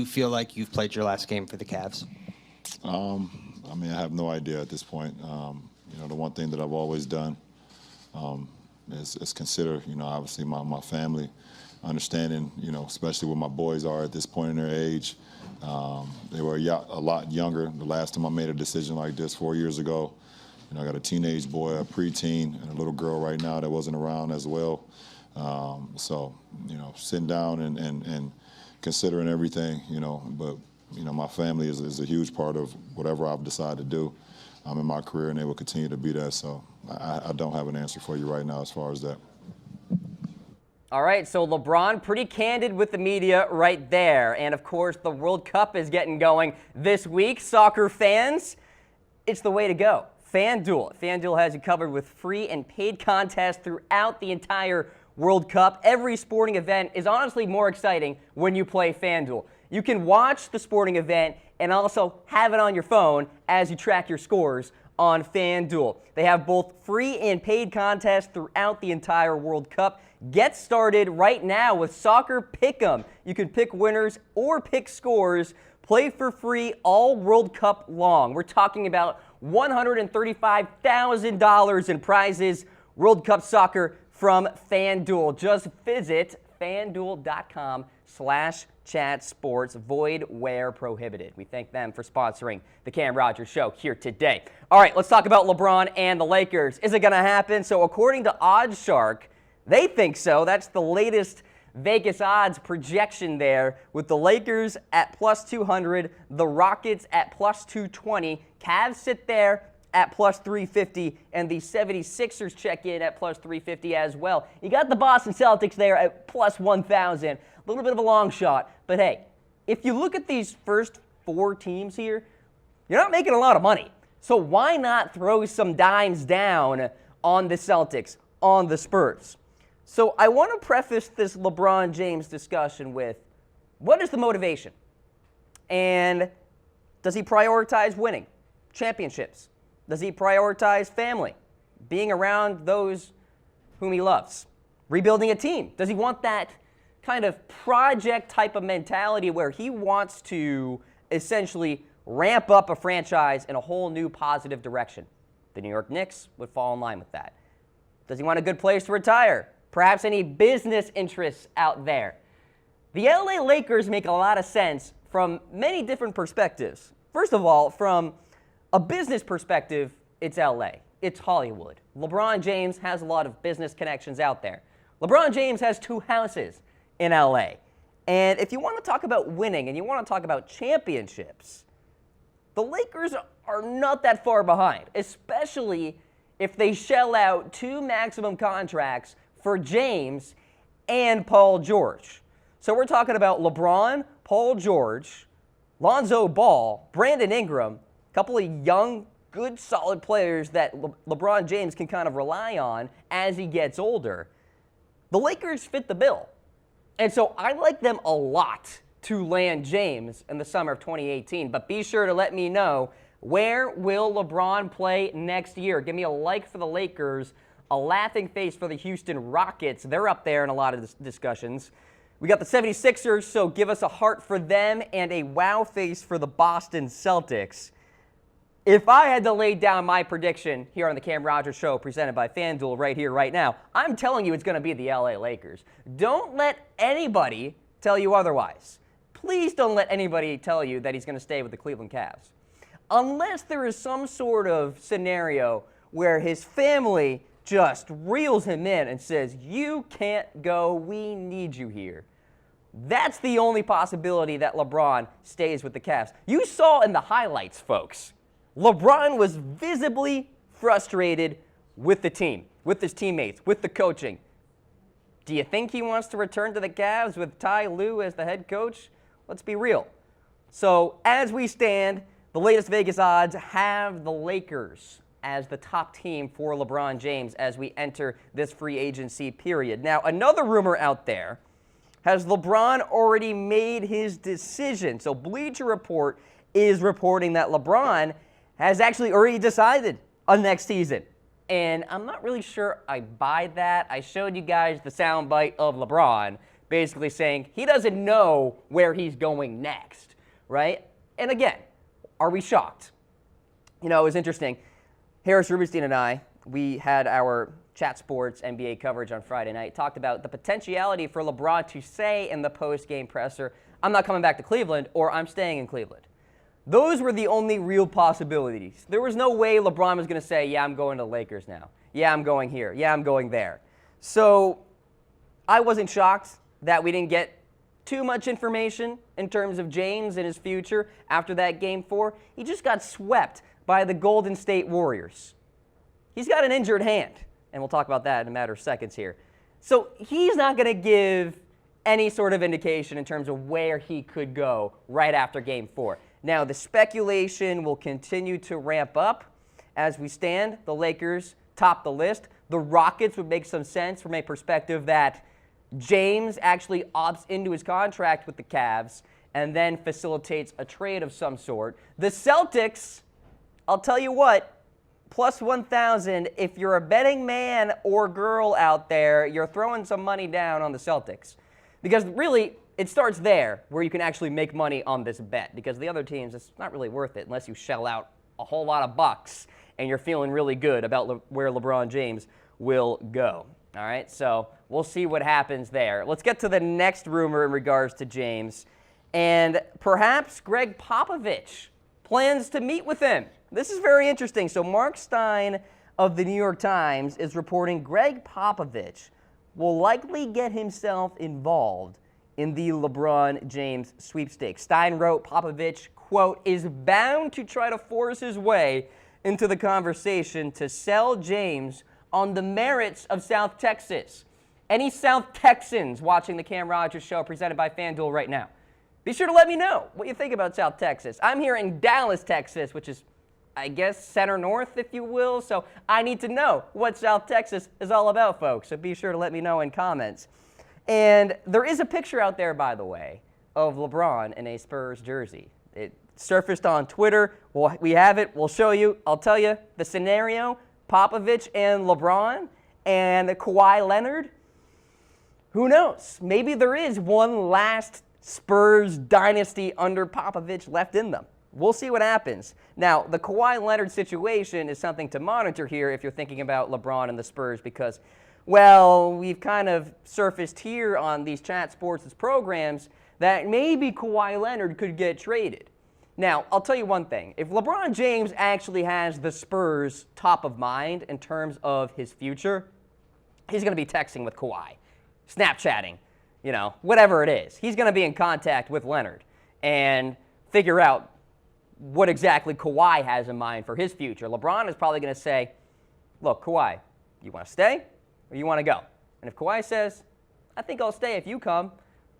you feel like you've played your last game for the Cavs? I mean, I have no idea at this point. The one thing that I've always done is consider, obviously my family, understanding, especially where my boys are at this point in their age. They were a lot younger the last time I made a decision like this 4 years ago. I got a teenage boy, a preteen, and a little girl right now that wasn't around as well. So, sitting down and considering everything, but, my family is a huge part of whatever I've decided to do in my career, and they will continue to be that. So I don't have an answer for you right now as far as that. All right, so LeBron pretty candid with the media right there. And, of course, the World Cup is getting going this week. Soccer fans, it's the way to go. FanDuel. FanDuel has you covered with free and paid contests throughout the entire World Cup. Every sporting event is honestly more exciting when you play FanDuel. You can watch the sporting event and also have it on your phone as you track your scores on FanDuel. They have both free and paid contests throughout the entire World Cup. Get started right now with Soccer Pick'em. You can pick winners or pick scores. Play for free all World Cup long. We're talking about $135,000 in prizes. World Cup soccer from FanDuel. Just visit FanDuel.com/chatsports. Void where prohibited. We thank them for sponsoring the Cam Rogers Show here today. All right, let's talk about LeBron and the Lakers. Is it going to happen? So according to OddsShark, they think so. That's the latest Vegas odds projection there, with the Lakers at plus 200, the Rockets at plus 220, Cavs sit there at plus 350, and the 76ers check in at plus 350 as well. You got the Boston Celtics there at plus 1,000. A little bit of a long shot, but hey, if you look at these first four teams here, you're not making a lot of money. So why not throw some dimes down on the Celtics, on the Spurs? So I want to preface this LeBron James discussion with, what is the motivation? And does he prioritize winning championships? Does he prioritize family, being around those whom he loves, rebuilding a team? Does he want that kind of project type of mentality where he wants to essentially ramp up a franchise in a whole new positive direction? The New York Knicks would fall in line with that. Does he want a good place to retire? Perhaps any business interests out there? The LA Lakers make a lot of sense from many different perspectives. First of all, from a business perspective, it's LA. It's Hollywood. LeBron James has a lot of business connections out there. LeBron James has 2 houses in LA. And if you want to talk about winning and you want to talk about championships, the Lakers are not that far behind, especially if they shell out 2 maximum contracts for James and Paul George. So we're talking about LeBron, Paul George, Lonzo Ball, Brandon Ingram, a couple of young, good, solid players that LeBron James can kind of rely on as he gets older. The Lakers fit the bill. And so I like them a lot to land James in the summer of 2018. But be sure to let me know, where will LeBron play next year? Give me a like for the Lakers, a laughing face for the Houston Rockets. They're up there in a lot of discussions. We got the 76ers, so give us a heart for them and a wow face for the Boston Celtics. If I had to lay down my prediction here on the Cam Rogers Show presented by FanDuel right here, right now, I'm telling you it's going to be the LA Lakers. Don't let anybody tell you otherwise. Please don't let anybody tell you that he's going to stay with the Cleveland Cavs. Unless there is some sort of scenario where his family just reels him in and says, you can't go, we need you here. That's the only possibility that LeBron stays with the Cavs. You saw in the highlights, folks, LeBron was visibly frustrated with the team, with his teammates, with the coaching. Do you think he wants to return to the Cavs with Ty Lue as the head coach? Let's be real. So as we stand, the latest Vegas odds have the Lakers as the top team for LeBron James as we enter this free agency period. Now, another rumor out there, has LeBron already made his decision? So Bleacher Report is reporting that LeBron has actually already decided on next season. And I'm not really sure I buy that. I showed you guys the soundbite of LeBron basically saying he doesn't know where he's going next, right? And again, are we shocked? You know, it was interesting. Harris Rubenstein and I, we had our Chat Sports NBA coverage on Friday night, talked about the potentiality for LeBron to say in the post-game presser, I'm not coming back to Cleveland, or I'm staying in Cleveland. Those were the only real possibilities. There was no way LeBron was going to say, yeah, I'm going to the Lakers now. Yeah, I'm going here. Yeah, I'm going there. So I wasn't shocked that we didn't get too much information in terms of James and his future after that Game 4. He just got swept by the Golden State Warriors. He's got an injured hand, and we'll talk about that in a matter of seconds here. So he's not going to give any sort of indication in terms of where he could go right after Game 4. Now, the speculation will continue to ramp up as we stand. The Lakers top the list. The Rockets would make some sense from a perspective that James actually opts into his contract with the Cavs and then facilitates a trade of some sort. The Celtics, I'll tell you what, plus 1,000, if you're a betting man or girl out there, you're throwing some money down on the Celtics. Because really, it starts there where you can actually make money on this bet. Because the other teams, it's not really worth it unless you shell out a whole lot of bucks and you're feeling really good about where LeBron James will go. All right, so we'll see what happens there. Let's get to the next rumor in regards to James. And perhaps Greg Popovich plans to meet with him. This is very interesting. So Mark Stein of the New York Times is reporting Greg Popovich will likely get himself involved in the LeBron James sweepstakes. Stein wrote Popovich, quote, is bound to try to force his way into the conversation to sell James on the merits of South Texas. Any South Texans watching the Cam Rogers Show presented by FanDuel right now, be sure to let me know what you think about South Texas. I'm here in Dallas, Texas, which is, I guess, center north, if you will, so I need to know what South Texas is all about, folks, so be sure to let me know in comments. And there is a picture out there, by the way, of LeBron in a Spurs jersey. It surfaced on Twitter. Well, we have it. We'll show you. I'll tell you the scenario. Popovich and LeBron and Kawhi Leonard. Who knows? Maybe there is one last Spurs dynasty under Popovich left in them. We'll see what happens. Now, the Kawhi Leonard situation is something to monitor here if you're thinking about LeBron and the Spurs because, well, we've kind of surfaced here on these Chat Sports' programs that maybe Kawhi Leonard could get traded. Now, I'll tell you one thing. If LeBron James actually has the Spurs top of mind in terms of his future, he's going to be texting with Kawhi, Snapchatting, you know, whatever it is. He's going to be in contact with Leonard and figure out what exactly Kawhi has in mind for his future. LeBron is probably going to say, look, Kawhi, you want to stay or you want to go? And if Kawhi says, I think I'll stay if you come,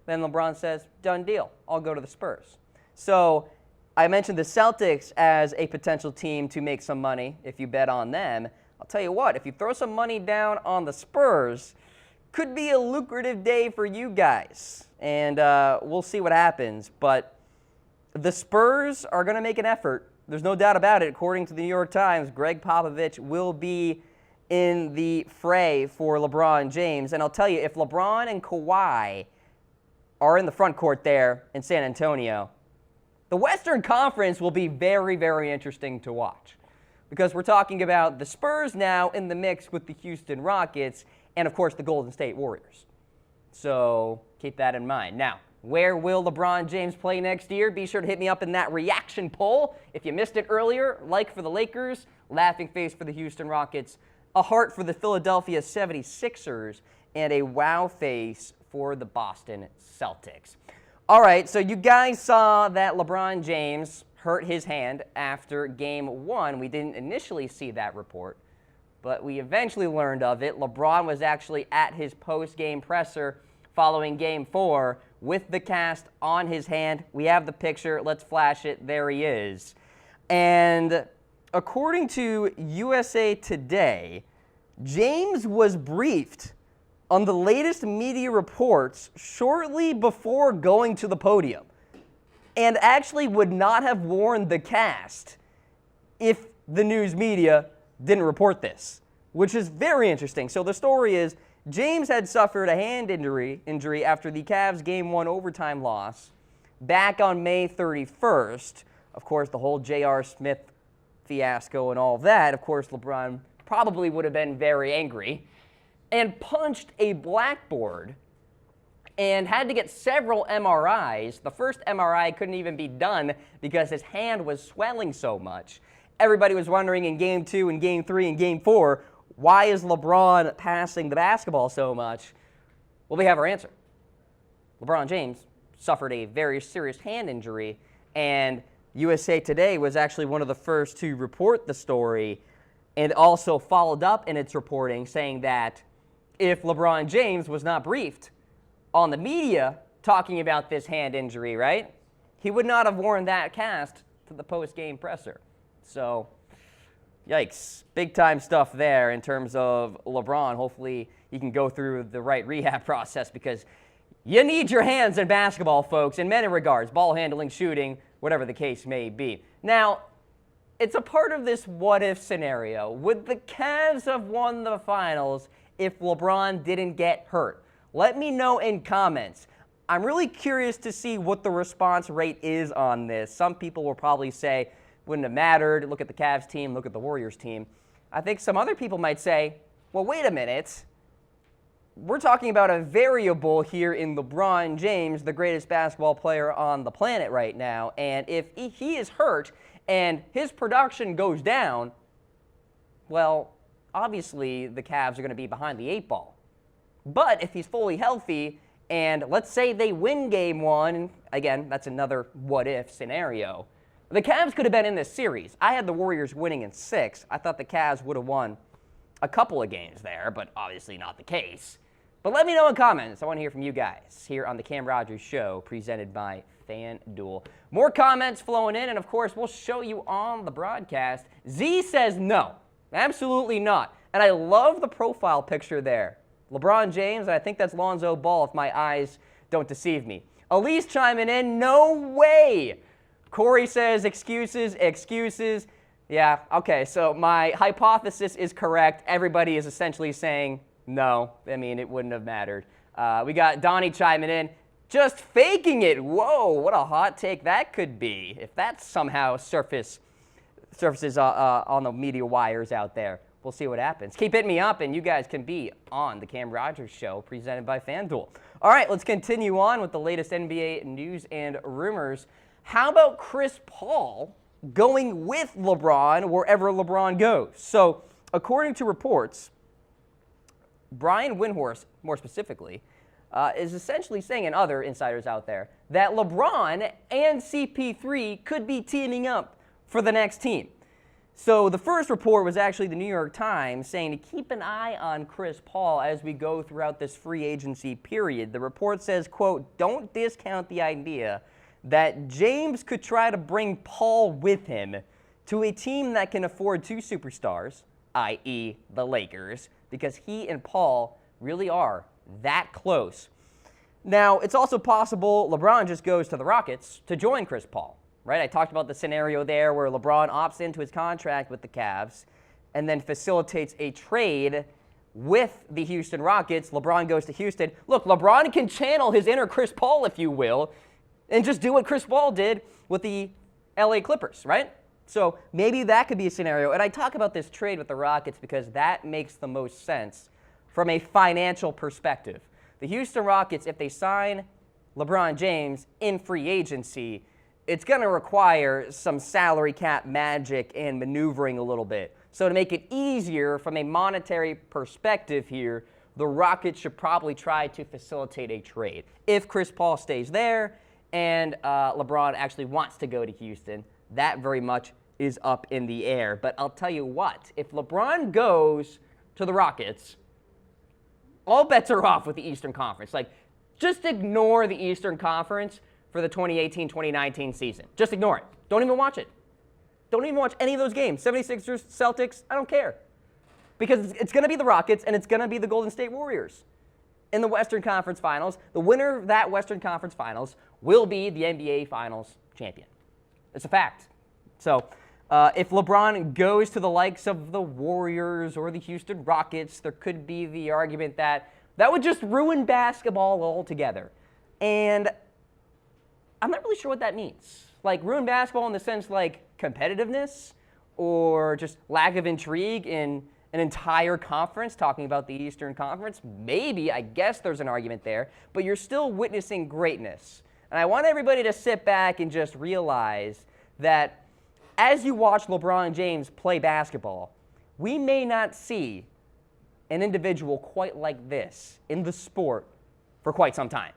then LeBron says, done deal. I'll go to the Spurs. So I mentioned the Celtics as a potential team to make some money if you bet on them. I'll tell you what, if you throw some money down on the Spurs, could be a lucrative day for you guys. And we'll see what happens. But the Spurs are going to make an effort. There's no doubt about it. According to the New York Times, Greg Popovich will be in the fray for LeBron James. And I'll tell you, if LeBron and Kawhi are in the front court there in San Antonio, the Western Conference will be very, very interesting to watch because we're talking about the Spurs now in the mix with the Houston Rockets and, of course, the Golden State Warriors. So keep that in mind. Now, where will LeBron James play next year? Be sure to hit me up in that reaction poll. If you missed it earlier, like for the Lakers, laughing face for the Houston Rockets, a heart for the Philadelphia 76ers, and a wow face for the Boston Celtics. All right, so you guys saw that LeBron James hurt his hand after Game 1. We didn't initially see that report, but we eventually learned of it. LeBron was actually at his post-game presser following Game 4 with the cast on his hand. We have the picture. Let's flash it. There he is. And according to USA Today, James was briefed on the latest media reports shortly before going to the podium and actually would not have warned the cast if the news media didn't report this, which is very interesting. So the story is James had suffered a hand injury after the Cavs Game 1 overtime loss back on May 31st. Of course, the whole J.R. Smith fiasco and all that. Of course, LeBron probably would have been very angry and punched a blackboard and had to get several MRIs. The first MRI couldn't even be done because his hand was swelling so much. Everybody was wondering in Game 2 and Game 3 and Game 4, why is LeBron passing the basketball so much? Well, we have our answer. LeBron James suffered a very serious hand injury, and USA Today was actually one of the first to report the story and also followed up in its reporting saying that if LeBron James was not briefed on the media talking about this hand injury, right, he would not have worn that cast to the post-game presser. So, yikes. Big-time stuff there in terms of LeBron. Hopefully he can go through the right rehab process because you need your hands in basketball, folks, in many regards. Ball handling, shooting, whatever the case may be. Now, it's a part of this what-if scenario. Would the Cavs have won the finals if LeBron didn't get hurt? Let me know in comments. I'm really curious to see what the response rate is on this. Some people will probably say, wouldn't have mattered. Look at the Cavs team. Look at the Warriors team. I think some other people might say, well, wait a minute. We're talking about a variable here in LeBron James, the greatest basketball player on the planet right now. And if he is hurt and his production goes down, well, obviously the Cavs are going to be behind the 8 ball. But if he's fully healthy and let's say they win Game 1, again, that's another what-if scenario, the Cavs could have been in this series. I had the Warriors winning in 6. I thought the Cavs would have won a couple of games there, but obviously not the case. But let me know in comments. I want to hear from you guys here on the Cam Rogers Show, presented by FanDuel. More comments flowing in, and of course, we'll show you on the broadcast. Z says no, absolutely not. And I love the profile picture there. LeBron James, and I think that's Lonzo Ball if my eyes don't deceive me. Elise chiming in, no way. Corey says excuses, excuses. Yeah, okay, so my hypothesis is correct. Everybody is essentially saying no. I mean, it wouldn't have mattered. We got Donnie chiming in, just faking it. Whoa, what a hot take that could be if that somehow surfaces on the media wires out there. We'll see what happens. Keep hitting me up, and you guys can be on the Cam Rogers Show, presented by FanDuel. All right, let's continue on with the latest NBA news and rumors. How about Chris Paul going with LeBron wherever LeBron goes? So, according to reports, Brian Windhorst, more specifically, is essentially saying, and other insiders out there, that LeBron and CP3 could be teaming up for the next team. So the first report was actually the New York Times saying to keep an eye on Chris Paul as we go throughout this free agency period. The report says, quote, don't discount the idea that James could try to bring Paul with him to a team that can afford 2 superstars, i.e. the Lakers, because he and Paul really are that close. Now, it's also possible LeBron just goes to the Rockets to join Chris Paul. Right? I talked about the scenario there where LeBron opts into his contract with the Cavs and then facilitates a trade with the Houston Rockets. LeBron goes to Houston. Look, LeBron can channel his inner Chris Paul, if you will, and just do what Chris Paul did with the LA Clippers, right? So maybe that could be a scenario. And I talk about this trade with the Rockets because that makes the most sense from a financial perspective. The Houston Rockets, if they sign LeBron James in free agency, it's going to require some salary cap magic and maneuvering a little bit. So to make it easier from a monetary perspective here, the Rockets should probably try to facilitate a trade. If Chris Paul stays there and LeBron actually wants to go to Houston, that very much is up in the air. But I'll tell you what, if LeBron goes to the Rockets, all bets are off with the Eastern Conference. Like, just ignore the Eastern Conference for the 2018-2019 season. Just ignore it. Don't even watch it. Don't even watch any of those games. 76ers, Celtics, I don't care. Because it's going to be the Rockets and it's going to be the Golden State Warriors in the Western Conference Finals. The winner of that Western Conference Finals will be the NBA Finals champion. It's a fact. So If LeBron goes to the likes of the Warriors or the Houston Rockets, there could be the argument that that would just ruin basketball altogether. And I'm not really sure what that means. Like, ruin basketball in the sense like competitiveness or just lack of intrigue in an entire conference, talking about the Eastern Conference. Maybe, I guess there's an argument there, but you're still witnessing greatness. And I want everybody to sit back and just realize that as you watch LeBron James play basketball, we may not see an individual quite like this in the sport for quite some time.